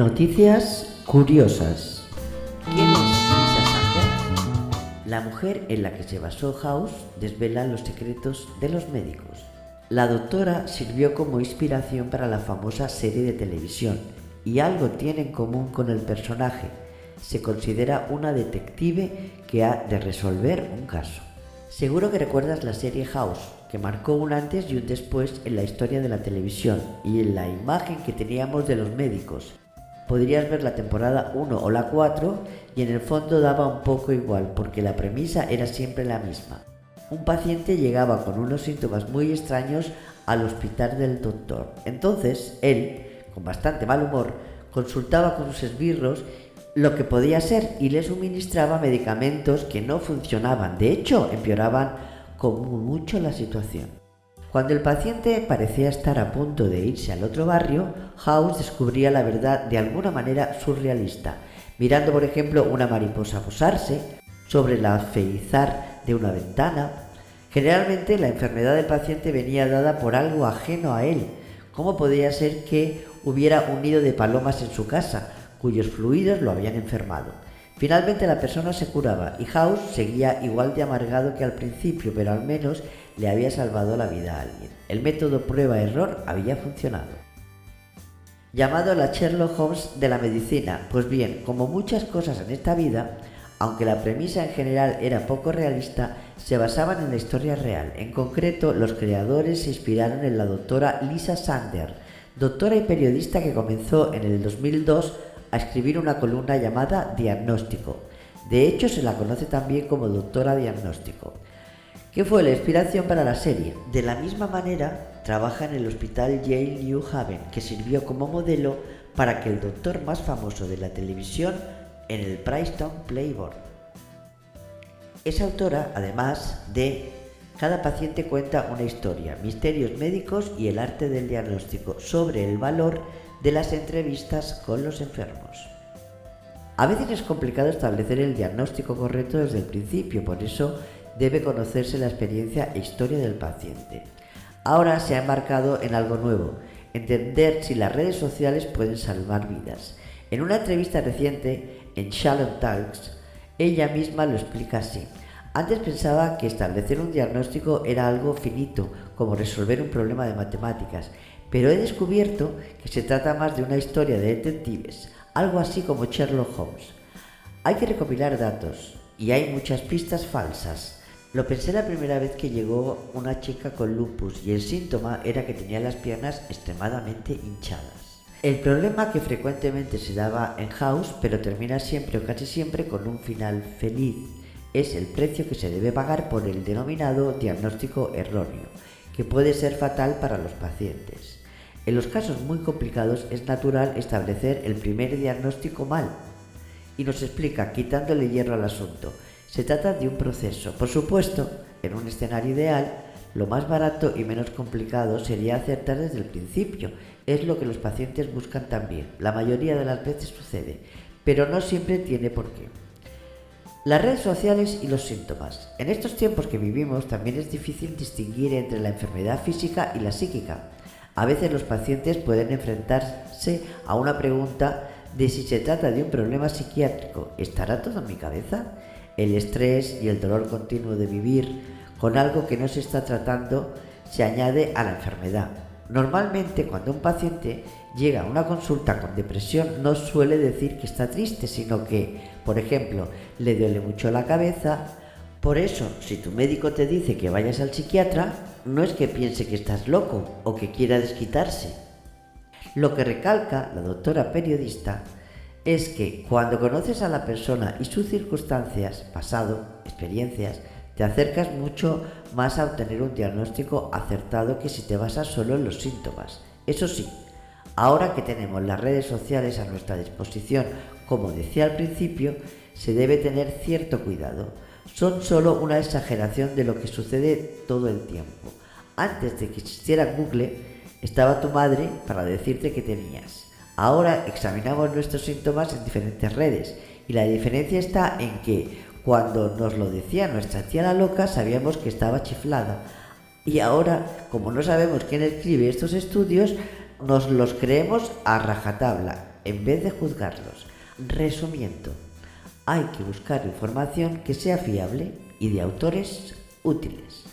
Noticias curiosas. ¿Quién es Lisa Sanders? La mujer en la que se basó House desvela los secretos de los médicos. La doctora sirvió como inspiración para la famosa serie de televisión y algo tiene en común con el personaje. Se considera una detective que ha de resolver un caso. Seguro que recuerdas la serie House, que marcó un antes y un después en la historia de la televisión y en la imagen que teníamos de los médicos. Podrías ver la temporada 1 o la 4 y en el fondo daba un poco igual porque la premisa era siempre la misma. Un paciente llegaba con unos síntomas muy extraños al hospital del doctor. Entonces él, con bastante mal humor, consultaba con sus esbirros lo que podía ser y le suministraba medicamentos que no funcionaban. De hecho, empeoraban como mucho la situación. Cuando el paciente parecía estar a punto de irse al otro barrio, House descubría la verdad de alguna manera surrealista, mirando por ejemplo una mariposa posarse sobre el alféizar de una ventana. Generalmente la enfermedad del paciente venía dada por algo ajeno a él. ¿Cómo podía ser que hubiera un nido de palomas en su casa, cuyos fluidos lo habían enfermado? Finalmente la persona se curaba y House seguía igual de amargado que al principio, pero al menos le había salvado la vida a alguien. El método prueba-error había funcionado. Llamado la Sherlock Holmes de la medicina, pues bien, como muchas cosas en esta vida, aunque la premisa en general era poco realista, se basaban en la historia real. En concreto, los creadores se inspiraron en la doctora Lisa Sanders, doctora y periodista que comenzó en el 2002 a escribir una columna llamada Diagnóstico. De hecho, se la conoce también como Doctora Diagnóstico, que fue la inspiración para la serie. De la misma manera, trabaja en el hospital Yale New Haven, que sirvió como modelo para que el doctor más famoso de la televisión en el Princeton Playboy. Es autora, además de Cada paciente cuenta una historia, misterios médicos y el arte del diagnóstico, sobre el valor de las entrevistas con los enfermos. A veces es complicado establecer el diagnóstico correcto desde el principio, por eso debe conocerse la experiencia e historia del paciente. Ahora se ha embarcado en algo nuevo, entender si las redes sociales pueden salvar vidas. En una entrevista reciente en Shalom Talks, ella misma lo explica así. Antes pensaba que establecer un diagnóstico era algo finito, como resolver un problema de matemáticas, pero he descubierto que se trata más de una historia de detectives, algo así como Sherlock Holmes. Hay que recopilar datos y hay muchas pistas falsas. Lo pensé la primera vez que llegó una chica con lupus y el síntoma era que tenía las piernas extremadamente hinchadas. El problema que frecuentemente se daba en House, pero termina siempre o casi siempre con un final feliz, es el precio que se debe pagar por el denominado diagnóstico erróneo, que puede ser fatal para los pacientes. En los casos muy complicados es natural establecer el primer diagnóstico mal. Y nos explica, quitándole hierro al asunto, se trata de un proceso. Por supuesto, en un escenario ideal, lo más barato y menos complicado sería acertar desde el principio. Es lo que los pacientes buscan también. La mayoría de las veces sucede, pero no siempre tiene por qué. Las redes sociales y los síntomas. En estos tiempos que vivimos también es difícil distinguir entre la enfermedad física y la psíquica. A veces los pacientes pueden enfrentarse a una pregunta de si se trata de un problema psiquiátrico. ¿Estará todo en mi cabeza? El estrés y el dolor continuo de vivir con algo que no se está tratando se añade a la enfermedad. Normalmente, cuando un paciente llega a una consulta con depresión, no suele decir que está triste, sino que, por ejemplo, le duele mucho la cabeza. Por eso, si tu médico te dice que vayas al psiquiatra, no es que piense que estás loco o que quiera desquitarse. Lo que recalca la doctora periodista es que cuando conoces a la persona y sus circunstancias, pasado, experiencias, te acercas mucho más a obtener un diagnóstico acertado que si te basas solo en los síntomas. Eso sí, ahora que tenemos las redes sociales a nuestra disposición, como decía al principio, se debe tener cierto cuidado. Son solo una exageración de lo que sucede todo el tiempo. Antes de que existiera Google, estaba tu madre para decirte que tenías. Ahora examinamos nuestros síntomas en diferentes redes y la diferencia está en que cuando nos lo decía nuestra tía la loca sabíamos que estaba chiflada y ahora, como no sabemos quién escribe estos estudios, nos los creemos a rajatabla. en vez de juzgarlos. Resumiendo, hay que buscar información que sea fiable y de autores útiles.